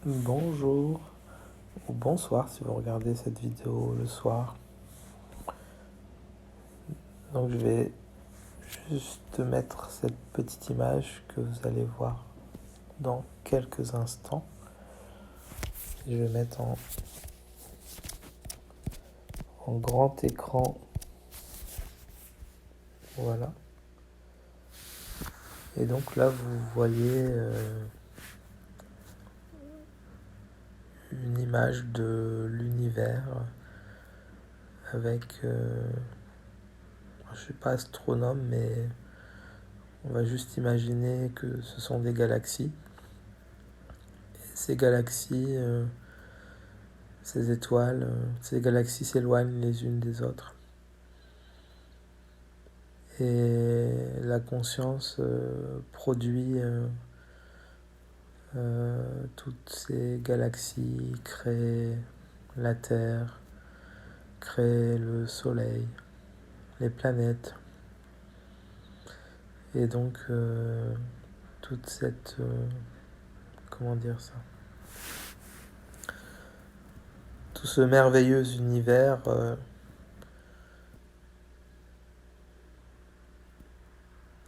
Bonjour ou bonsoir si vous regardez cette vidéo le soir. Donc je vais juste mettre cette petite image que vous allez voir dans quelques instants. Je vais mettre en grand écran. Voilà. Et donc là vous voyez une image de l'univers avec, je ne suis pas astronome, mais on va juste imaginer que ce sont des galaxies. Et ces galaxies, ces étoiles, ces galaxies s'éloignent les unes des autres. Et la conscience produit toutes ces galaxies, crée la Terre, crée le Soleil, les planètes. Et donc toute cette... comment dire ça, tout ce merveilleux univers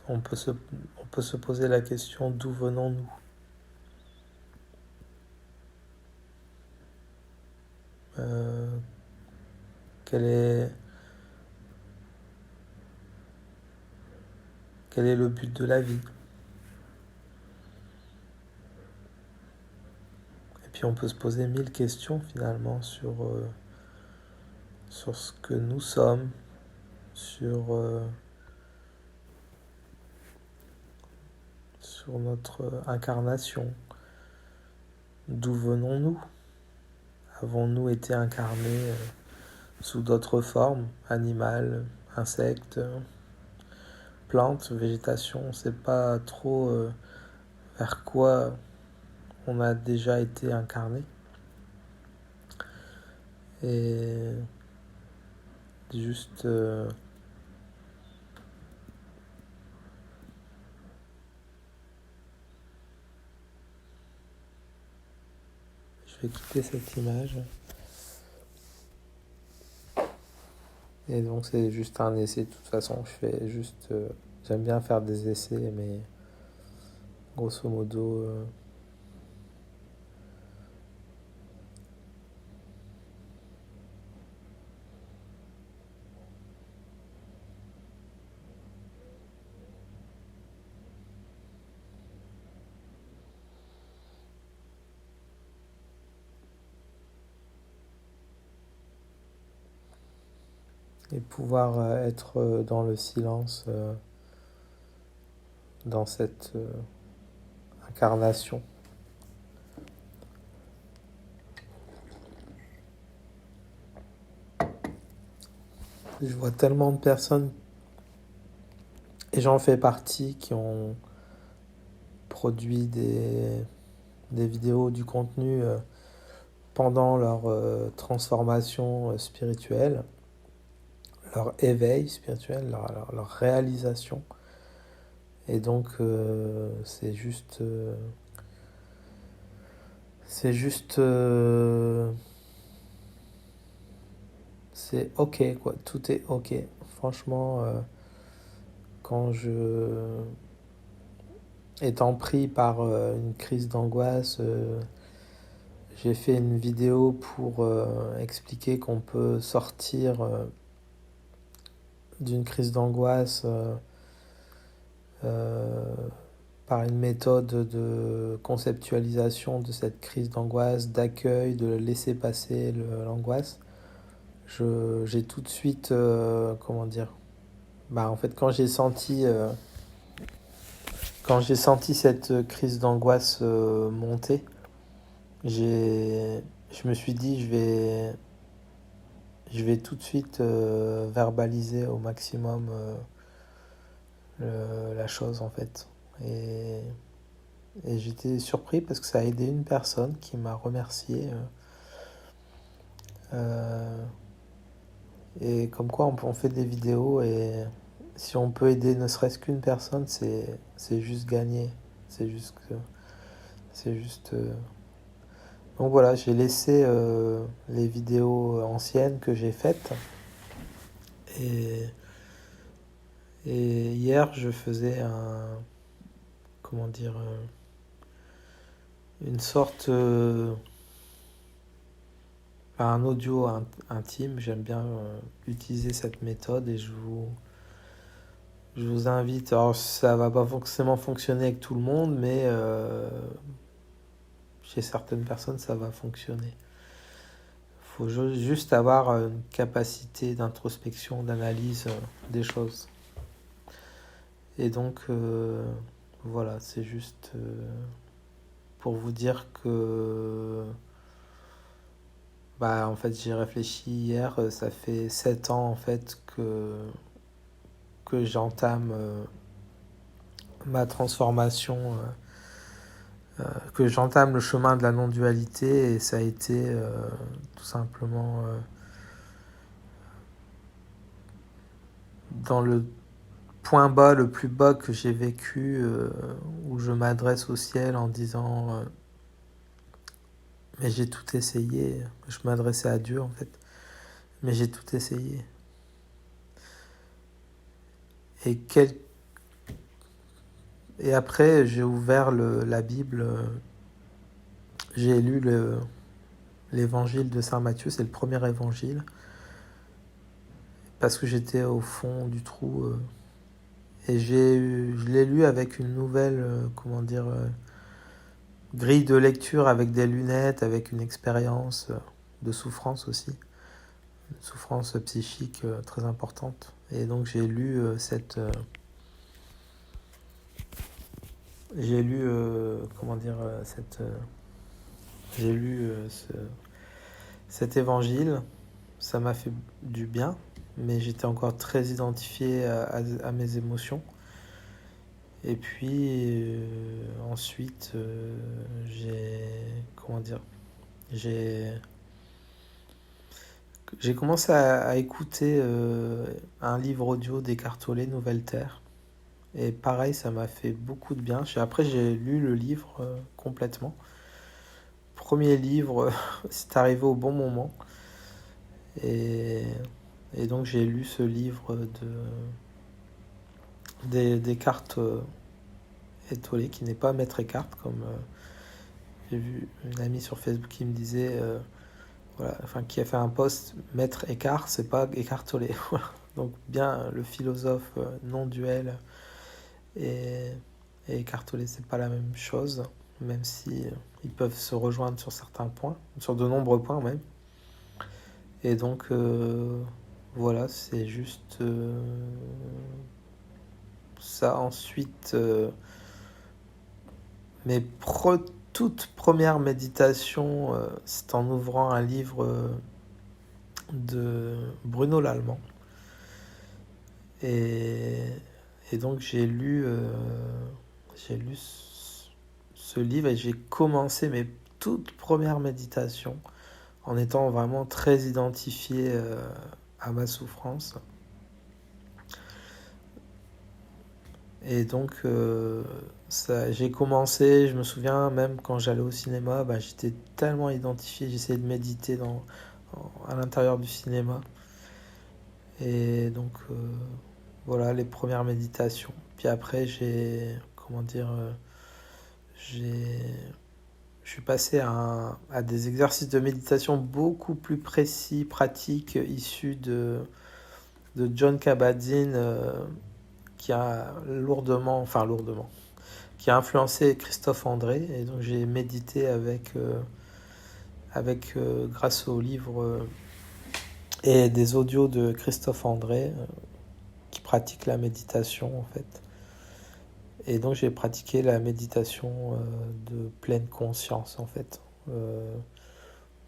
on peut se poser la question: d'où venons-nous? Quel est le but de la vie? Et puis on peut se poser 1000 questions finalement sur ce que nous sommes, sur notre incarnation. D'où venons-nous? Avons-nous été incarnés sous d'autres formes, animales, insectes, plantes, végétation? On ne sait pas trop vers quoi on a déjà été incarné. Et juste je vais quitter cette image. Et donc c'est juste un essai. De toute façon, je fais juste... j'aime bien faire des essais, mais grosso modo... et pouvoir être dans le silence, dans cette incarnation. Je vois tellement de personnes, et j'en fais partie, qui ont produit des vidéos, du contenu pendant leur transformation spirituelle, leur éveil spirituel, leur réalisation. Et donc c'est juste c'est ok, quoi, tout est ok. Franchement, quand étant pris par une crise d'angoisse, j'ai fait une vidéo pour expliquer qu'on peut sortir d'une crise d'angoisse par une méthode de conceptualisation de cette crise d'angoisse, d'accueil, de laisser passer l'angoisse. J'ai tout de suite, comment dire, en fait, quand j'ai senti cette crise d'angoisse monter, je me suis dit, je vais tout de suite verbaliser au maximum la chose, en fait. Et j'étais surpris parce que ça a aidé une personne qui m'a remercié. Et comme quoi on fait des vidéos, et si on peut aider ne serait-ce qu'une personne, c'est juste gagné. C'est juste Donc voilà, j'ai laissé les vidéos anciennes que j'ai faites. Et, et hier, je faisais comment dire, une sorte, un audio intime. J'aime bien utiliser cette méthode et je vous invite. Alors, ça va pas forcément fonctionner avec tout le monde, mais chez certaines personnes, ça va fonctionner. Il faut juste avoir une capacité d'introspection, d'analyse des choses. Et donc, voilà, c'est juste pour vous dire que, bah, en fait, j'y réfléchi hier. Ça fait 7 ans, en fait, que j'entame ma transformation, que j'entame le chemin de la non-dualité. Et ça a été tout simplement dans le point bas, le plus bas que j'ai vécu, où je m'adresse au ciel en disant mais j'ai tout essayé. Je m'adressais à Dieu en fait, mais j'ai tout essayé. Et, et après, j'ai ouvert la Bible, j'ai lu l'évangile de Saint Matthieu, c'est le premier évangile, parce que j'étais au fond du trou. Et je l'ai lu avec une nouvelle, comment dire, grille de lecture, avec des lunettes, avec une expérience de souffrance aussi, une souffrance psychique très importante. Et donc j'ai lu comment dire, j'ai lu cet évangile. Ça m'a fait du bien, mais j'étais encore très identifié à mes émotions. Et puis ensuite, comment dire, j'ai j'ai commencé à écouter un livre audio d'Eckhart Tolle, Nouvelle Terre. Et pareil, ça m'a fait beaucoup de bien. Après, j'ai lu le livre complètement. Premier livre, c'est arrivé au bon moment. Et, et donc, j'ai lu ce livre d'Eckhart Tolle, qui n'est pas Maître Eckhart, comme j'ai vu une amie sur Facebook qui me disait, voilà, enfin, qui a fait un post, Maître Eckhart, c'est pas Eckhart Tolle. Donc, bien le philosophe non duel et Eckhart Tolle, c'est pas la même chose, même si ils peuvent se rejoindre sur certains points, sur de nombreux points même. Et donc voilà, c'est juste ça. Ensuite, mes toutes premières méditations, c'est en ouvrant un livre de Bruno Lallemand. Et donc j'ai lu ce livre et j'ai commencé mes toutes premières méditations en étant vraiment très identifié à ma souffrance. Et donc j'ai commencé, je me souviens même quand j'allais au cinéma, j'étais tellement identifié, j'essayais de méditer à l'intérieur du cinéma. Et donc voilà les premières méditations. Puis après je suis passé à des exercices de méditation beaucoup plus précis, pratiques, issus de John Kabat-Zinn, qui a qui a influencé Christophe André. Et donc j'ai médité grâce aux livres et des audios de Christophe André, qui pratique la méditation en fait. Et donc j'ai pratiqué la méditation de pleine conscience en fait.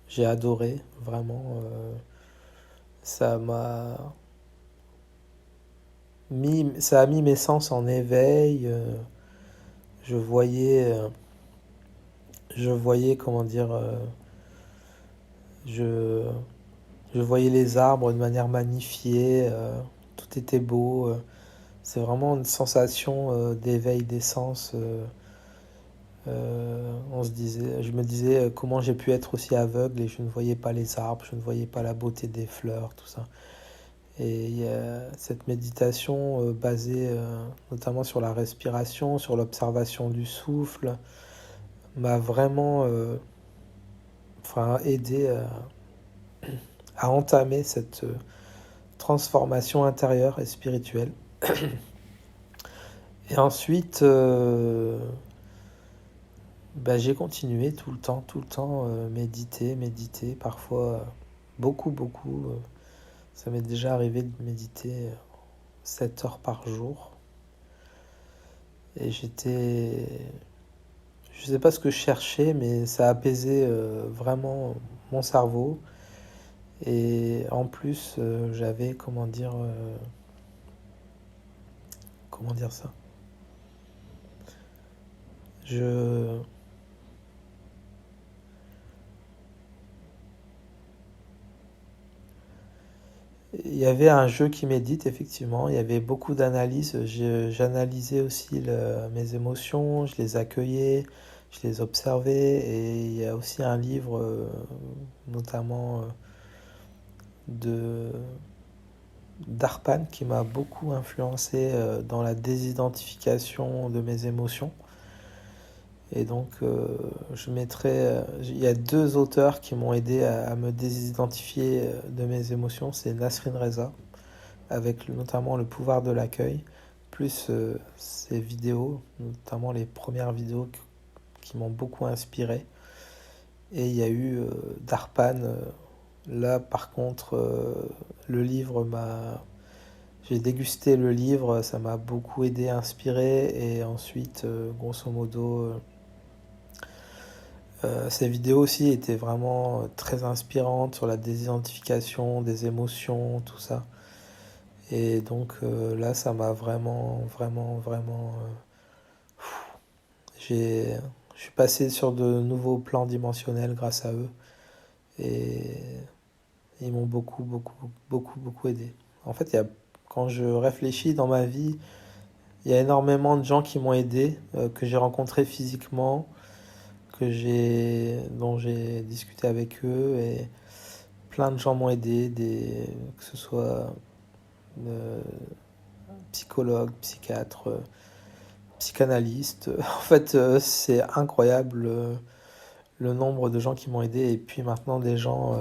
J'ai adoré, vraiment. Ça a mis mes sens en éveil. Je voyais, comment dire, je voyais les arbres de manière magnifiée. Tout était beau. C'est vraiment une sensation d'éveil des sens Je me disais comment j'ai pu être aussi aveugle et je ne voyais pas les arbres, je ne voyais pas la beauté des fleurs, tout ça. Et il y a cette méditation basée notamment sur la respiration, sur l'observation du souffle, m'a vraiment aidé à entamer cette transformation intérieure et spirituelle. Et ensuite, j'ai continué tout le temps, méditer, parfois beaucoup. Ça m'est déjà arrivé de méditer 7 heures par jour. Et je sais pas ce que je cherchais, mais ça apaisait vraiment mon cerveau. Et en plus, j'avais, comment dire ça? Je, Il y avait un jeu qui médite, effectivement. Il y avait beaucoup d'analyses. J'analysais aussi mes émotions, je les accueillais, je les observais. Et il y a aussi un livre, notamment de d'Arpan, qui m'a beaucoup influencé dans la désidentification de mes émotions. Et donc, il y a 2 auteurs qui m'ont aidé à me désidentifier de mes émotions. C'est Nasrin Reza, avec notamment le pouvoir de l'accueil, plus ses vidéos, notamment les premières vidéos qui m'ont beaucoup inspiré. Et il y a eu Darpan. Là, par contre, le livre m'a... J'ai dégusté le livre, ça m'a beaucoup aidé, inspiré. Et ensuite, grosso modo, ces vidéos aussi étaient vraiment très inspirantes sur la désidentification des émotions, tout ça. Et donc là, ça m'a vraiment... je suis passé sur de nouveaux plans dimensionnels grâce à eux. Et ils m'ont beaucoup aidé. En fait, quand je réfléchis dans ma vie, il y a énormément de gens qui m'ont aidé, que j'ai rencontrés physiquement, dont j'ai discuté avec eux. Et plein de gens m'ont aidé, que ce soit euh, psychologues, psychiatres, psychanalystes. En fait, c'est incroyable le nombre de gens qui m'ont aidé. Et puis maintenant, des gens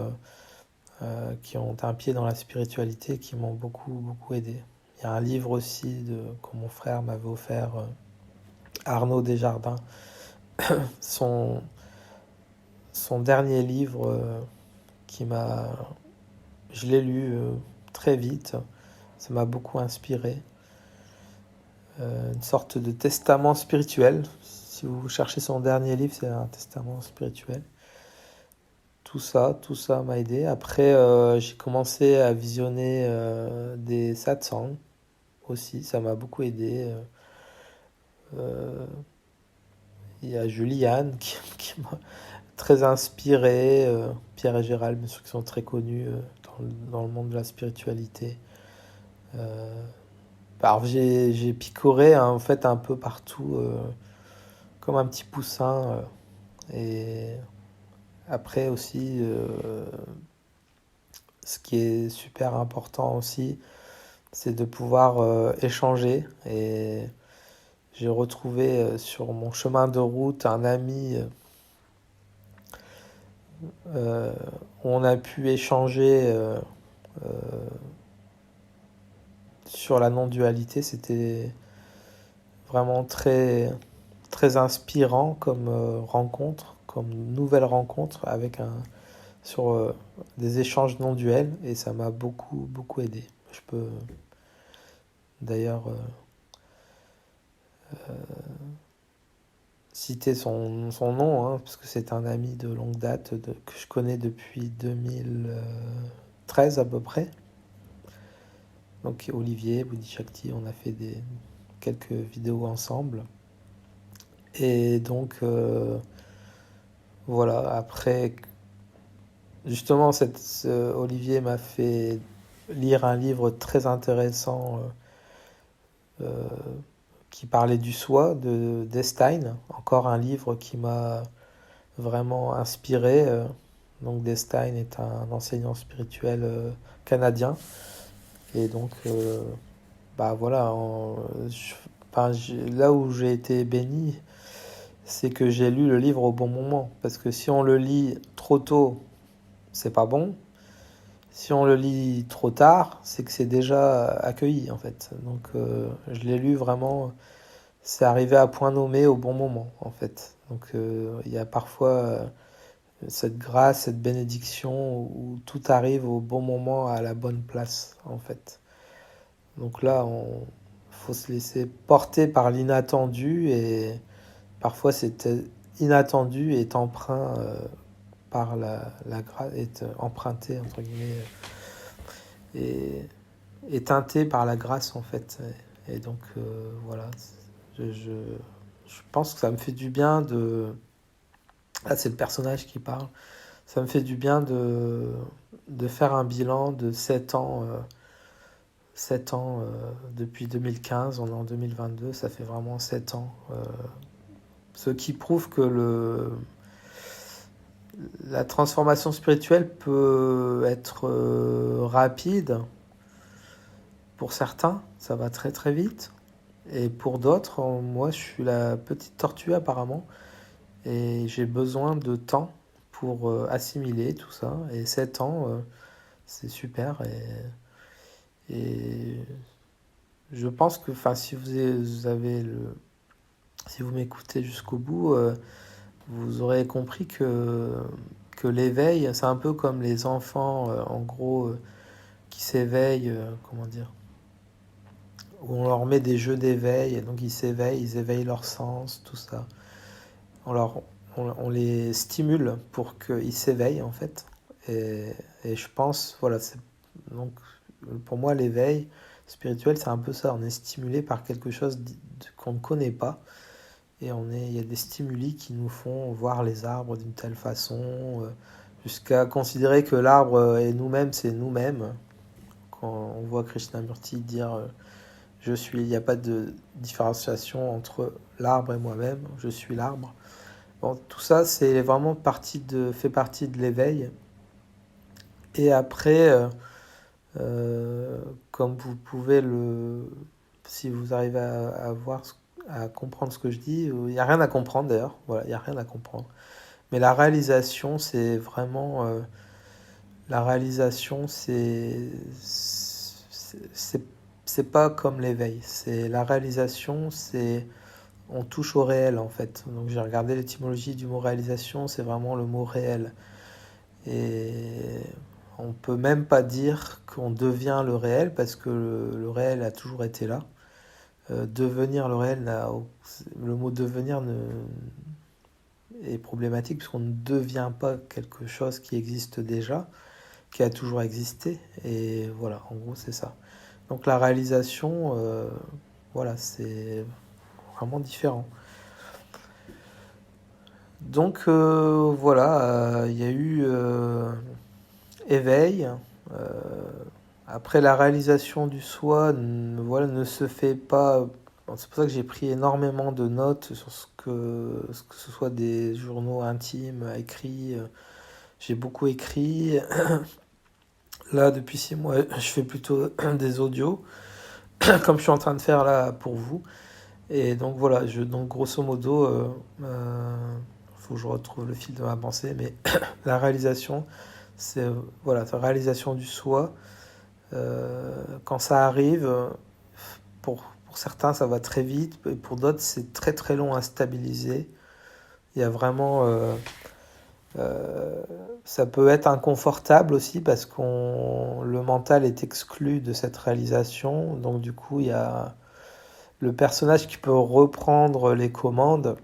qui ont un pied dans la spiritualité qui m'ont beaucoup aidé. Il y a un livre aussi que mon frère m'avait offert, Arnaud Desjardins. Son, son dernier livre qui m'a... Je l'ai lu très vite. Ça m'a beaucoup inspiré. Une sorte de testament spirituel. Si vous cherchez son dernier livre, c'est un testament spirituel. Tout ça m'a aidé. Après, j'ai commencé à visionner des satsangs aussi. Ça m'a beaucoup aidé. Il y a Juliane qui m'a très inspiré. Pierre et Gérald, bien sûr, qui sont très connus dans le monde de la spiritualité. Alors j'ai picoré hein, en fait un peu partout, comme un petit poussin. Et après aussi, ce qui est super important aussi, c'est de pouvoir échanger. Et j'ai retrouvé sur mon chemin de route un ami euh, où on a pu échanger euh, sur la non-dualité. C'était vraiment très inspirant comme rencontre, comme nouvelle rencontre sur des échanges non duels et ça m'a beaucoup aidé. Je peux d'ailleurs citer son nom, hein, parce que c'est un ami de longue date que je connais depuis 2013 à peu près. Donc Olivier Boudichakti, on a fait quelques vidéos ensemble. Et donc voilà, après, justement, Olivier m'a fait lire un livre très intéressant qui parlait du soi de d'Estein, encore un livre qui m'a vraiment inspiré. Donc Destein est un enseignant spirituel canadien. Et donc, bah voilà, là où j'ai été béni, c'est que j'ai lu le livre au bon moment. Parce que si on le lit trop tôt, c'est pas bon. Si on le lit trop tard, c'est que c'est déjà accueilli en fait. Donc je l'ai lu vraiment, c'est arrivé à point nommé au bon moment en fait. Donc il y a parfois cette grâce, cette bénédiction où tout arrive au bon moment à la bonne place en fait. Donc là, on faut se laisser porter par l'inattendu et parfois cet inattendu est emprunt par la grâce, est emprunté entre guillemets et est teinté par la grâce en fait. Et donc voilà, je, je, je pense que ça me fait du bien de... Ah, c'est le personnage qui parle. Ça me fait du bien de faire un bilan de 7 ans. 7 ans depuis 2015, on est en 2022, ça fait vraiment 7 ans. Ce qui prouve que la transformation spirituelle peut être rapide. Pour certains, ça va très très vite. Et pour d'autres, moi je suis la petite tortue apparemment. Et j'ai besoin de temps pour assimiler tout ça. Et 7 ans, c'est super. Et je pense que si vous avez si vous m'écoutez jusqu'au bout, vous aurez compris que l'éveil, c'est un peu comme les enfants, en gros, qui s'éveillent, comment dire, où on leur met des jeux d'éveil, et donc ils éveillent leur sens, tout ça. On, leur, on les stimule pour qu'ils s'éveillent, en fait. Et je pense, voilà, donc pour moi, l'éveil spirituel, c'est un peu ça. On est stimulé par quelque chose qu'on ne connaît pas. Et il y a des stimuli qui nous font voir les arbres d'une telle façon, jusqu'à considérer que l'arbre est nous-mêmes, c'est nous-mêmes. Quand on voit Krishnamurti dire je suis, il n'y a pas de différenciation entre l'arbre et moi-même, je suis l'arbre. Bon, tout ça, c'est vraiment fait partie de l'éveil. Et après, comme vous pouvez si vous arrivez à comprendre ce que je dis, il n'y a rien à comprendre d'ailleurs, voilà, il n'y a rien à comprendre. Mais la réalisation, c'est vraiment, la réalisation, c'est pas comme l'éveil. C'est la réalisation, on touche au réel en fait. Donc j'ai regardé l'étymologie du mot réalisation, c'est vraiment le mot réel. Et on peut même pas dire qu'on devient le réel parce que le réel a toujours été là. Devenir le réel, le mot devenir est problématique puisqu'on ne devient pas quelque chose qui existe déjà, qui a toujours existé. Et voilà, en gros c'est ça. Donc la réalisation, voilà, c'est vraiment différent. Donc voilà, il y a eu éveil. Après, la réalisation du soi, voilà, ne se fait pas. C'est pour ça que j'ai pris énormément de notes sur ce que ce soit des journaux intimes, écrits. J'ai beaucoup écrit. Là, depuis 6 mois, je fais plutôt des audios, comme je suis en train de faire là pour vous. Et donc voilà, donc grosso modo, faut que je retrouve le fil de ma pensée, mais la réalisation, c'est voilà, la réalisation du soi. Quand ça arrive, pour certains, ça va très vite, et pour d'autres, c'est très très long à stabiliser. Il y a vraiment, ça peut être inconfortable aussi parce le mental est exclu de cette réalisation. Donc du coup, il y a le personnage qui peut reprendre les commandes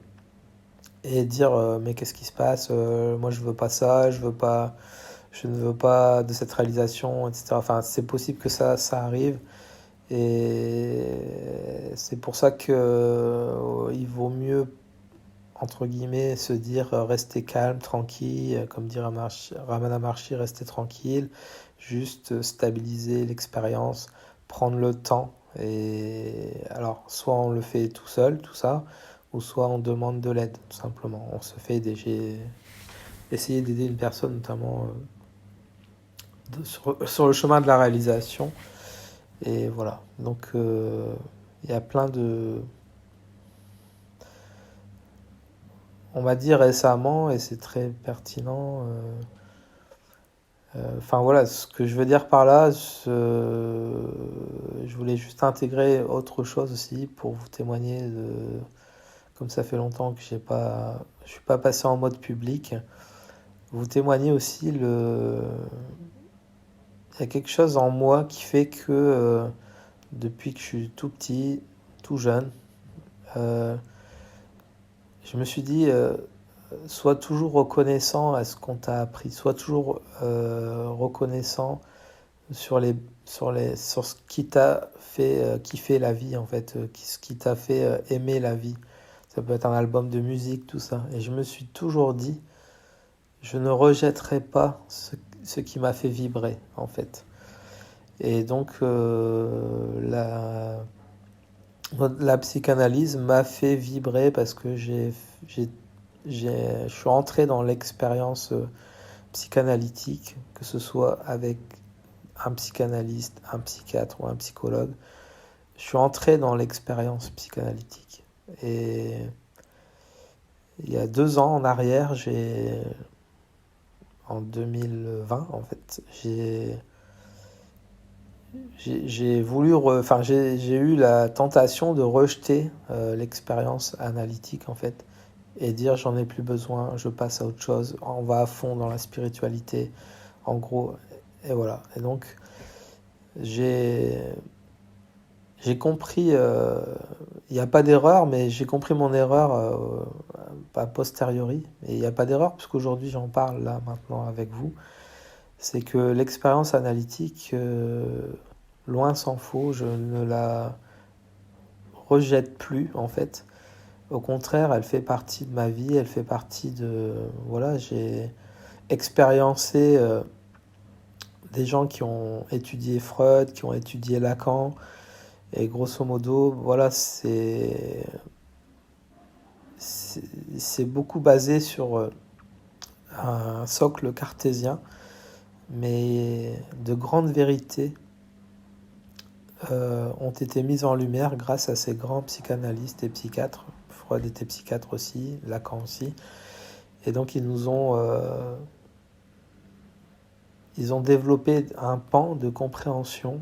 et dire mais qu'est-ce qui se passe, moi je veux pas ça, je ne veux pas de cette réalisation, etc. Enfin, c'est possible que ça arrive. Et c'est pour ça que il vaut mieux, entre guillemets, se dire rester calme, tranquille, comme dit Ramana Maharshi, rester tranquille, juste stabiliser l'expérience, prendre le temps, Et alors, soit on le fait tout seul, tout ça, ou soit on demande de l'aide, tout simplement. On se fait aider. J'ai essayé d'aider une personne, notamment sur le chemin de la réalisation. Et voilà. Donc, il y a plein de... On m'a dit récemment, et c'est très pertinent, enfin voilà, ce que je veux dire par là, je voulais juste intégrer autre chose aussi pour vous témoigner de, comme ça fait longtemps que je suis pas passé en mode public, vous témoigner aussi il y a quelque chose en moi qui fait que depuis que je suis tout petit, tout jeune, euh, je me suis dit, sois toujours reconnaissant à ce qu'on t'a appris, sois toujours reconnaissant sur sur ce qui t'a fait kiffer la vie en fait, ce qui t'a fait aimer la vie. Ça peut être un album de musique, tout ça. Et je me suis toujours dit, je ne rejetterai pas ce qui m'a fait vibrer en fait. Et donc la psychanalyse m'a fait vibrer parce que je suis entré dans l'expérience psychanalytique, que ce soit avec un psychanalyste, un psychiatre ou un psychologue. Je suis entré dans l'expérience psychanalytique. Et il y a 2 ans en arrière, en 2020 en fait, j'ai voulu, enfin j'ai eu la tentation de rejeter l'expérience analytique en fait et dire j'en ai plus besoin, je passe à autre chose, on va à fond dans la spiritualité, en gros, et voilà. Et donc j'ai j'ai compris, il n'y a pas d'erreur, mais j'ai compris mon erreur a posteriori, et il n'y a pas d'erreur puisqu'aujourd'hui j'en parle là maintenant avec vous, c'est que l'expérience analytique, loin s'en faut, je ne la rejette plus en fait. Au contraire, elle fait partie de ma vie, elle fait partie de... Voilà, j'ai expériencé des gens qui ont étudié Freud, qui ont étudié Lacan, et grosso modo, voilà, c'est beaucoup basé sur un socle cartésien, mais de grandes vérités ont été mises en lumière grâce à ces grands psychanalystes et psychiatres. Freud était psychiatre aussi, Lacan aussi. Et donc ils ont développé un pan de compréhension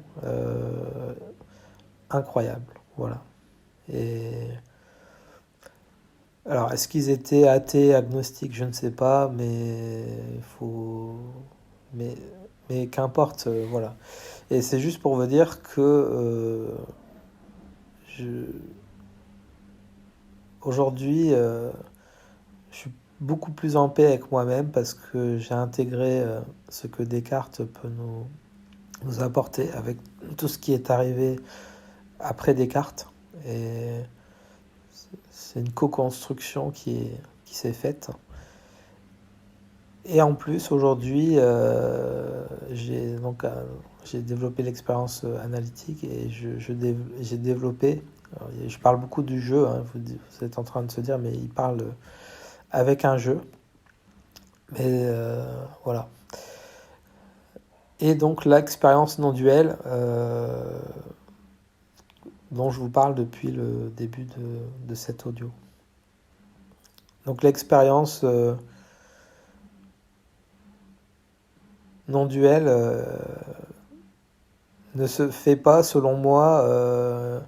incroyable. Voilà. Et alors, est-ce qu'ils étaient athées, agnostiques, je ne sais pas, mais, mais qu'importe, voilà. Et c'est juste pour vous dire que je, aujourd'hui, je suis beaucoup plus en paix avec moi-même parce que j'ai intégré ce que Descartes peut nous apporter avec tout ce qui est arrivé après Descartes. Et c'est une co-construction qui s'est faite. Et en plus, aujourd'hui, j'ai développé l'expérience analytique et j'ai développé, alors, je parle beaucoup du jeu, hein, vous êtes en train de se dire, mais il parle avec un jeu. Mais voilà. Et donc l'expérience non duelle dont je vous parle depuis le début de cet audio. Donc l'expérience non duelle ne se fait pas, selon moi,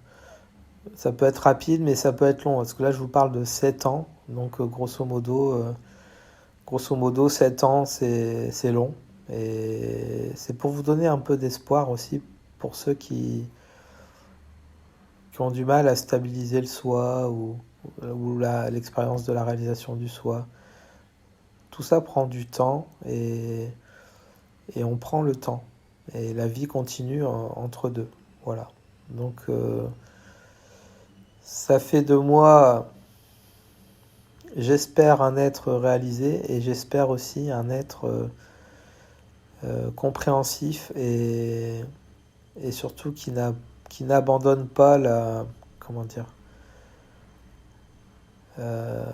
ça peut être rapide, mais ça peut être long. Parce que là, je vous parle de 7 ans. Donc, grosso modo 7 ans, c'est long. Et c'est pour vous donner un peu d'espoir aussi pour ceux qui ont du mal à stabiliser le soi ou l'expérience de la réalisation du soi. Tout ça prend du temps et on prend le temps. Et la vie continue entre deux. Voilà. Donc, ça fait de moi, j'espère, un être réalisé et j'espère aussi un être compréhensif et surtout qui n'abandonne pas la... Comment dire? euh,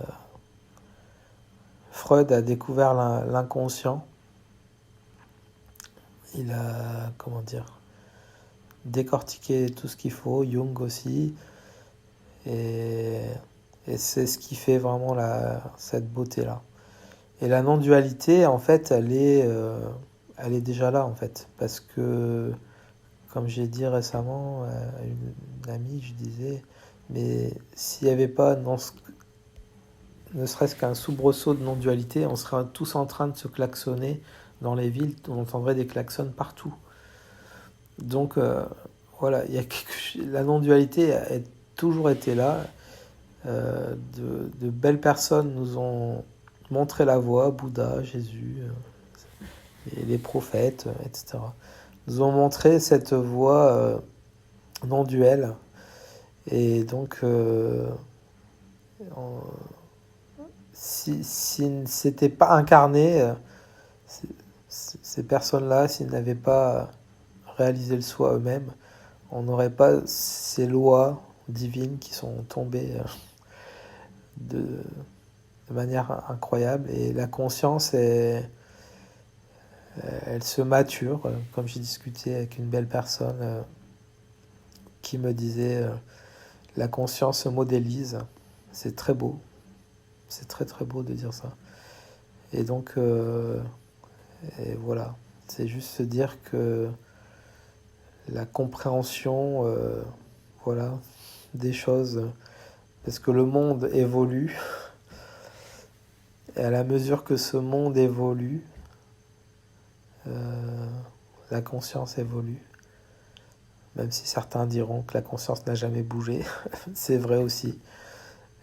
Freud a découvert l'inconscient. Il a, comment dire, décortiqué tout ce qu'il faut, Jung aussi, et, et c'est ce qui fait vraiment cette beauté-là. Et la non-dualité, en fait, elle est déjà là, en fait, parce que, comme j'ai dit récemment à une amie, je disais, mais s'il n'y avait pas ne serait-ce qu'un soubresaut de non-dualité, on serait tous en train de se klaxonner dans les villes, on entendrait des klaxons partout. Donc voilà, la non-dualité a toujours été là. De belles personnes nous ont montré la voie, Bouddha, Jésus, et les prophètes, etc. Nous ont montré cette voie non-duelle. Et donc, si c'était pas incarné, ces personnes-là, s'ils n'avaient pas réalisé le soi eux-mêmes, on n'aurait pas ces lois divines qui sont tombées de manière incroyable. Et la conscience, elle se mature. Comme j'ai discuté avec une belle personne qui me disait la conscience se modélise. C'est très beau. C'est très très beau de dire ça. Et donc, et voilà. C'est juste se dire que la compréhension, voilà, des choses, parce que le monde évolue, et à la mesure que ce monde évolue, la conscience évolue. Même si certains diront que la conscience n'a jamais bougé, c'est vrai aussi.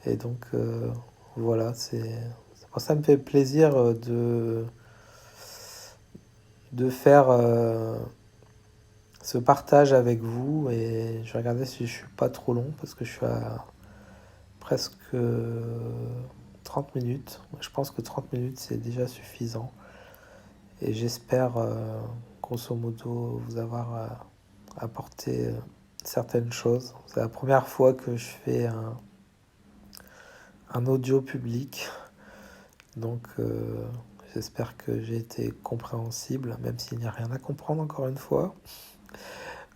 Et donc, voilà, ça me fait plaisir de faire ce partage avec vous. Et je vais regarder si je suis pas trop long, parce que je suis à presque 30 minutes. Je pense que 30 minutes, c'est déjà suffisant. Et j'espère, grosso modo, vous avoir apporté certaines choses. C'est la première fois que je fais un audio public. Donc, j'espère que j'ai été compréhensible, même s'il n'y a rien à comprendre, encore une fois.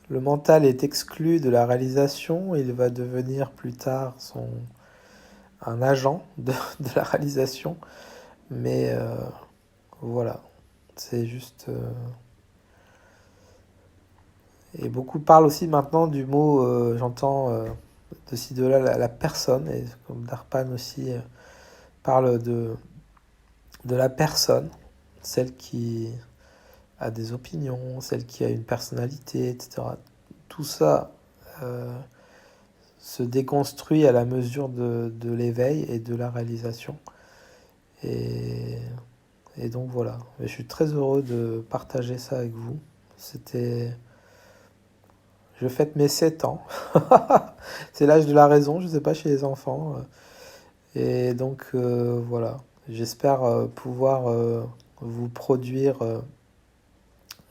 Le mental est exclu de la réalisation. Il va devenir plus tard un agent de la réalisation. Mais voilà, c'est juste... Et beaucoup parlent aussi maintenant du mot, j'entends de ci, de là, la personne. Et comme Darpan aussi parle de la personne, celle qui a des opinions, celle qui a une personnalité, etc. Tout ça se déconstruit à la mesure de l'éveil et de la réalisation. Et, et donc voilà, je suis très heureux de partager ça avec vous. Je fête mes 7 ans. C'est l'âge de la raison, je ne sais pas, chez les enfants. Et donc voilà, j'espère pouvoir vous produire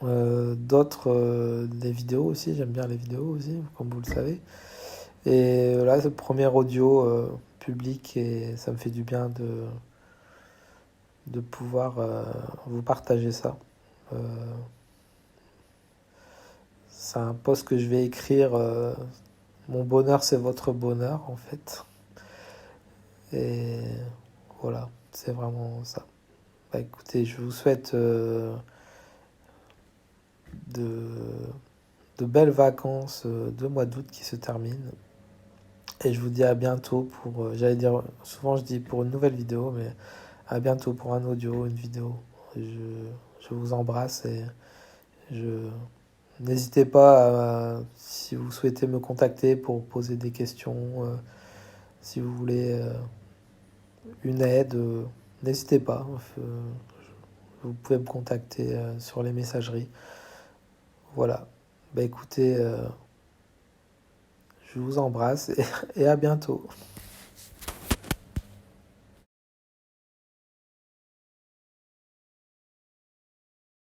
d'autres des vidéos aussi. J'aime bien les vidéos aussi, comme vous le savez. Et là, c'est le premier audio public et ça me fait du bien de pouvoir vous partager ça. C'est un post que je vais écrire. Mon bonheur, c'est votre bonheur, en fait. Et voilà, c'est vraiment ça. Bah, écoutez, je vous souhaite de, de belles vacances de mois d'août qui se terminent. Et je vous dis à bientôt pour, j'allais dire, souvent je dis pour une nouvelle vidéo, mais à bientôt pour un audio, une vidéo. Je, je vous embrasse et je... N'hésitez pas, si vous souhaitez me contacter pour poser des questions, si vous voulez une aide, n'hésitez pas. Vous pouvez me contacter sur les messageries. Voilà. Bah écoutez, je vous embrasse et à bientôt.